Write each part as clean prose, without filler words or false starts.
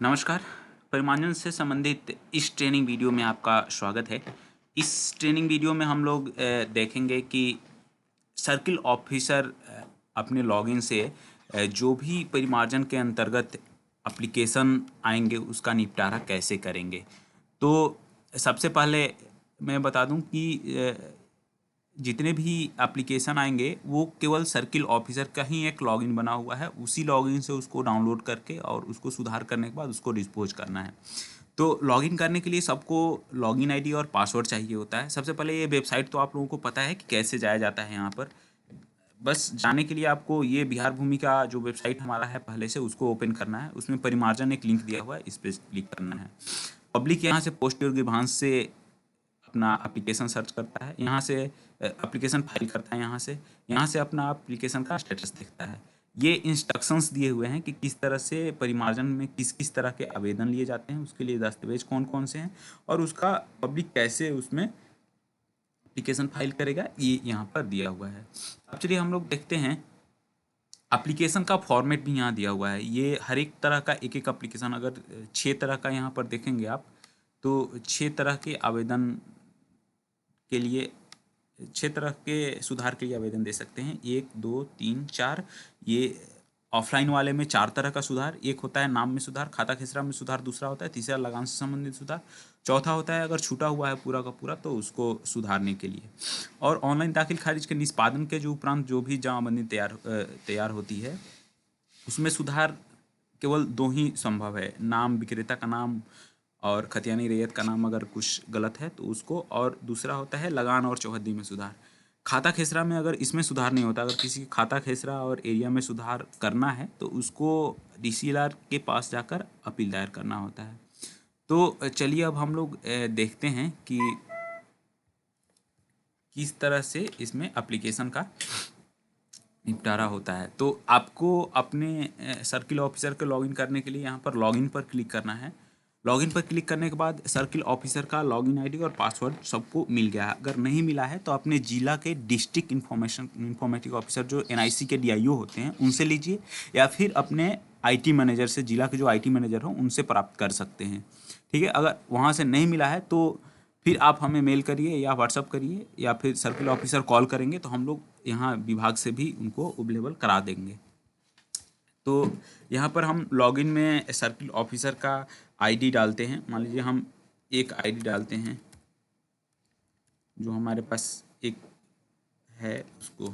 नमस्कार। परिमार्जन से संबंधित इस ट्रेनिंग वीडियो में आपका स्वागत है। इस ट्रेनिंग वीडियो में हम लोग देखेंगे कि सर्किल ऑफिसर अपने लॉगिन से जो भी परिमार्जन के अंतर्गत एप्लीकेशन आएंगे उसका निपटारा कैसे करेंगे। तो सबसे पहले मैं बता दूं कि जितने भी एप्लीकेशन आएंगे वो केवल सर्किल ऑफिसर का ही एक लॉगिन बना हुआ है, उसी लॉगिन से उसको डाउनलोड करके और उसको सुधार करने के बाद उसको डिस्पोज करना है। तो लॉगिन करने के लिए सबको लॉगिन आईडी और पासवर्ड चाहिए होता है। सबसे पहले ये वेबसाइट तो आप लोगों को पता है कि कैसे जाया जाता है। यहाँ पर बस जाने के लिए आपको ये बिहार भूमि का जो वेबसाइट हमारा है पहले से उसको ओपन करना है। उसमें परिमार्जन एक लिंक दिया हुआ है, इस पर क्लिक करना है। पब्लिक यहाँ से पोस्ट योग्य भांस से अपना एप्लीकेशन सर्च करता है, यहाँ से एप्लीकेशन फाइल करता है, यहाँ से अपना एप्लीकेशन का स्टेटस देखता है। ये इंस्ट्रक्शंस दिए हुए हैं कि किस तरह से परिमार्जन में किस किस तरह के आवेदन लिए जाते हैं, उसके लिए दस्तावेज कौन कौन से हैं और उसका पब्लिक कैसे उसमें एप्लीकेशन फाइल करेगा, ये यहाँ पर दिया हुआ है। अब चलिए हम लोग देखते हैं। एप्लीकेशन का फॉर्मेट भी यहाँ दिया हुआ है। ये हर एक तरह का एक एक एप्लीकेशन, अगर 6 तरह का यहाँ पर देखेंगे आप तो 6 तरह के आवेदन के लिए 6 तरह के सुधार के लिए आवेदन दे सकते हैं। 1, 2, 3, 4। ये ऑफलाइन वाले में 4 तरह का सुधार। एक होता है नाम में सुधार, खाता खेसरा में सुधार दूसरा होता है, तीसरा लगान से संबंधित सुधार, चौथा होता है अगर छूटा हुआ है पूरा का पूरा तो उसको सुधारने के लिए। और ऑनलाइन दाखिल खारिज के निष्पादन के जो उपरांत जो भी जमाबंदी तैयार होती है उसमें सुधार केवल 2 ही संभव है। नाम, विक्रेता का नाम और खतियानी रैयत का नाम अगर कुछ गलत है तो उसको, और दूसरा होता है लगान और चौहद्दी में सुधार। खाता खेसरा में अगर इसमें सुधार नहीं होता, अगर किसी के खाता खेसरा और एरिया में सुधार करना है तो उसको डीसीएलआर के पास जाकर अपील दायर करना होता है। तो चलिए अब हम लोग देखते हैं कि किस तरह से इसमें एप्लीकेशन का निपटारा होता है। तो आपको अपने सर्किल ऑफिसर को लॉगिन करने के लिए यहाँ पर लॉगिन पर क्लिक करना है। लॉगिन पर क्लिक करने के बाद सर्किल ऑफिसर का लॉगिन आईडी और पासवर्ड सबको मिल गया है। अगर नहीं मिला है तो अपने जिला के डिस्ट्रिक्ट इंफॉर्मेटिक ऑफिसर जो एनआईसी के डीआईओ होते हैं उनसे लीजिए, या फिर अपने आईटी मैनेजर से, जिला के जो आईटी मैनेजर हो उनसे प्राप्त कर सकते हैं। ठीक है, अगर वहाँ से नहीं मिला है तो फिर आप हमें मेल करिए या व्हाट्सअप करिए या फिर सर्किल ऑफिसर कॉल करेंगे तो हम लोग यहाँ विभाग से भी उनको अवेलेबल करा देंगे। तो यहाँ पर हम लॉगिन में सर्किल ऑफिसर का आईडी डालते हैं। मान लीजिए हम एक आईडी डालते हैं जो हमारे पास एक है, उसको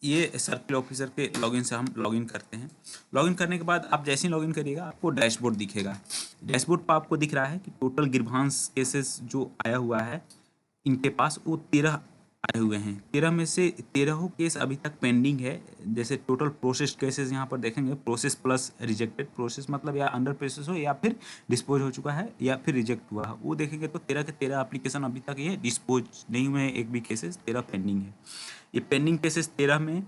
ये सर्किल ऑफिसर के लॉगिन से हम लॉगिन करते हैं। लॉगिन करने के बाद आप जैसे ही लॉगिन करिएगा आपको डैशबोर्ड दिखेगा। डैशबोर्ड पर आपको दिख रहा है कि टोटल गिरभांस केसेस जो आया हुआ है इनके पास वो 13 आए हुए हैं। 13 में से 13 केस अभी तक पेंडिंग है। जैसे टोटल प्रोसेस्ड केसेस यहाँ पर देखेंगे, प्रोसेस प्लस रिजेक्टेड, प्रोसेस मतलब या अंडर प्रोसेस हो या फिर डिस्पोज हो चुका है या फिर रिजेक्ट हुआ है, वो देखेंगे तो 13 के 13 एप्लीकेशन अभी तक ये डिस्पोज नहीं हुए हैं। एक भी केसेस 13 पेंडिंग है। ये पेंडिंग केसेस 13 में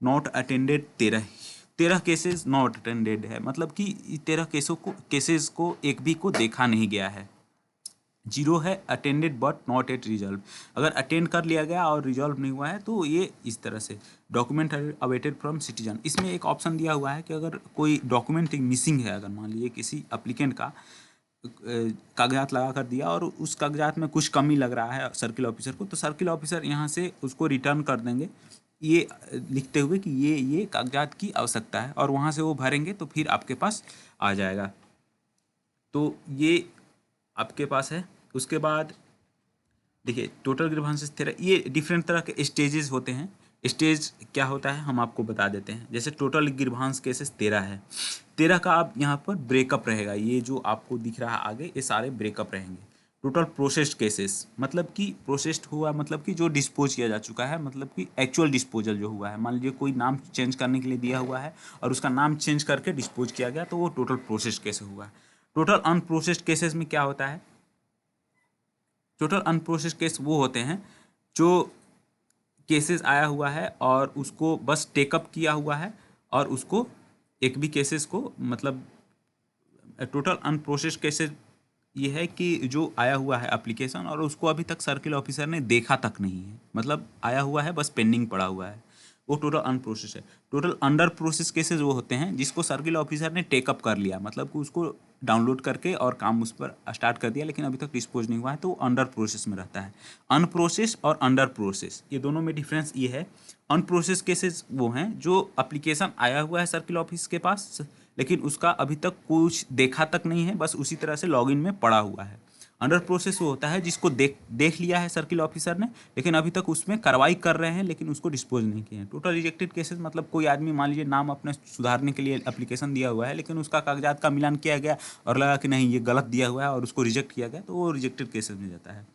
not attended 13 cases not attended है, मतलब कि 13 केसेस को एक भी को देखा नहीं गया है। 0 है attended but not at resolve. अगर अटेंड कर लिया गया और रिजॉल्व नहीं हुआ है तो ये इस तरह से। डॉक्यूमेंट अवेटेड फ्रॉम सिटीजन, इसमें एक ऑप्शन दिया हुआ है कि अगर कोई डॉक्यूमेंट मिसिंग है, अगर मान लीजिए किसी अप्लीकेंट का कागजात लगा कर दिया और उस कागजात में कुछ कमी लग रहा है सर्किल ऑफिसर को, तो सर्किल ऑफिसर यहाँ से उसको रिटर्न कर देंगे ये लिखते हुए कि ये कागजात की आवश्यकता है, और वहाँ से वो भरेंगे तो फिर आपके पास आ जाएगा। तो ये आपके पास है। उसके बाद देखिए टोटल ग्रीवांसेस 13, ये डिफरेंट तरह के स्टेजेस होते हैं। स्टेज क्या होता है हम आपको बता देते हैं। जैसे टोटल ग्रीवांस केसेस 13 है, 13 का आप यहाँ पर ब्रेकअप रहेगा। ये जो आपको दिख रहा है आगे ये सारे ब्रेकअप रहेंगे। टोटल प्रोसेस्ड केसेस मतलब कि प्रोसेस्ड हुआ मतलब कि जो डिस्पोज किया जा चुका है, मतलब कि एक्चुअल डिस्पोजल जो हुआ है। मान लीजिए कोई नाम चेंज करने के लिए दिया हुआ है और उसका नाम चेंज करके डिस्पोज किया गया तो वो टोटल प्रोसेस्ड केस हुआ है। टोटल अनप्रोसेस्ड केसेस में क्या होता है, टोटल अनप्रोसेस्ड केस वो होते हैं जो केसेस आया हुआ है और उसको बस टेकअप किया हुआ है और उसको एक भी केसेस को, मतलब टोटल अनप्रोसेस्ड केसेस ये है कि जो आया हुआ है एप्लीकेशन और उसको अभी तक सर्किल ऑफिसर ने देखा तक नहीं है, मतलब आया हुआ है बस पेंडिंग पड़ा हुआ है, वो टोटल अनप्रोसेस है। टोटल अंडर प्रोसेस केसेस वो होते हैं जिसको सर्किल ऑफिसर ने टेकअप कर लिया, मतलब कि उसको डाउनलोड करके और काम उस पर स्टार्ट कर दिया, लेकिन अभी तक डिस्पोज नहीं हुआ है, तो वो अंडर प्रोसेस में रहता है। अनप्रोसेस और अंडर प्रोसेस, ये दोनों में डिफरेंस ये है। अनप्रोसेस केसेस वो हैं जो एप्लीकेशन आया हुआ है सर्किल ऑफिस के पास, लेकिन उसका अभी तक कुछ देखा तक नहीं है, बस उसी तरह से लॉगिन में पड़ा हुआ है। अंडर प्रोसेस वो होता है जिसको देख लिया है सर्किल ऑफिसर ने, लेकिन अभी तक उसमें कार्रवाई कर रहे हैं, लेकिन उसको डिस्पोज नहीं किए हैं। टोटल रिजेक्टेड केसेस मतलब कोई आदमी मान लीजिए नाम अपने सुधारने के लिए एप्लीकेशन दिया हुआ है, लेकिन उसका कागजात का मिलान किया गया और लगा कि नहीं ये गलत दिया हुआ है और उसको रिजेक्ट किया गया, तो वो रिजेक्टेड केसेस में जाता है।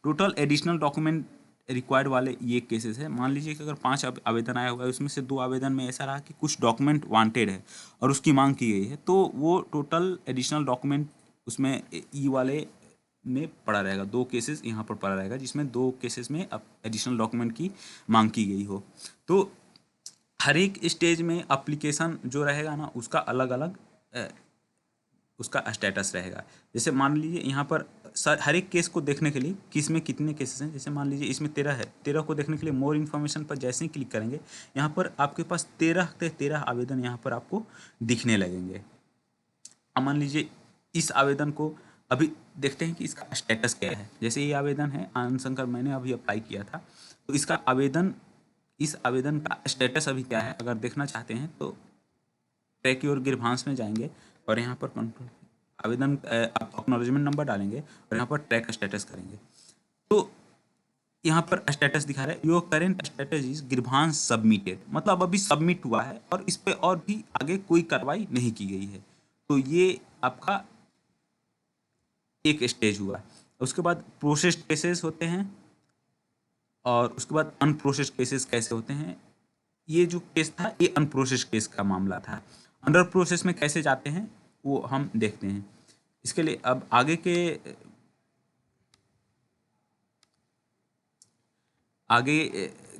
टोटल एडिशनल डॉक्यूमेंट रिक्वायर्ड वाले ये केसेस है। मान लीजिए कि अगर 5 आवेदन आया हुआ है, उसमें से 2 आवेदन में ऐसा रहा कि कुछ डॉक्यूमेंट वांटेड है और उसकी मांग की गई है, तो वो टोटल एडिशनल डॉक्यूमेंट उसमें ई वाले में पड़ा रहेगा। 2 केसेस यहाँ पर पड़ा रहेगा जिसमें 2 केसेस में एडिशनल डॉक्यूमेंट की मांग की गई हो। तो हर एक स्टेज में एप्लीकेशन जो रहेगा ना, उसका अलग अलग उसका स्टेटस रहेगा। जैसे मान लीजिए यहाँ पर हर एक केस को देखने के लिए किस में कितने केसेस हैं, जैसे मान लीजिए इसमें 13 है, 13 को देखने के लिए मोर इन्फॉर्मेशन पर जैसे ही क्लिक करेंगे, यहाँ पर आपके पास 13 आवेदन यहाँ पर आपको दिखने लगेंगे। अब मान लीजिए इस आवेदन को अभी देखते हैं कि इसका स्टेटस क्या है। जैसे ये आवेदन है आनंद शंकर, मैंने अभी अप्लाई किया था, तो इसका आवेदन, इस आवेदन का स्टेटस अभी क्या है अगर देखना चाहते हैं तो ट्रैक योर गिरभांस में जाएंगे और यहाँ पर कंट्रोल आवेदन आप एक्नॉलेजमेंट नंबर डालेंगे और यहाँ पर ट्रैक स्टेटस करेंगे, तो यहाँ पर स्टेटस दिखा रहा है your current status is grievance submitted, मतलब अभी सबमिट हुआ है और इस पे और भी आगे कोई कार्रवाई नहीं की गई है। तो ये आपका एक स्टेज हुआ। उसके बाद प्रोसेस्ड केसेस होते हैं और उसके बाद अनप्रोसेस्ड केसेस कैसे होते हैं। ये जो केस था ये अनप्रोसेस्ड केस का मामला था। अंडर प्रोसेस में कैसे जाते हैं वो हम देखते हैं। इसके लिए अब आगे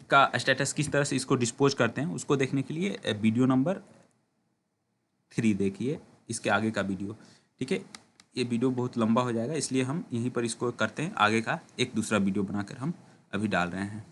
का स्टेटस किस तरह से इसको डिस्पोज करते हैं उसको देखने के लिए वीडियो नंबर 3 देखिए, इसके आगे का वीडियो। ठीक है, ये वीडियो बहुत लंबा हो जाएगा, इसलिए हम यहीं पर इसको करते हैं। आगे का एक दूसरा वीडियो बनाकर हम अभी डाल रहे हैं।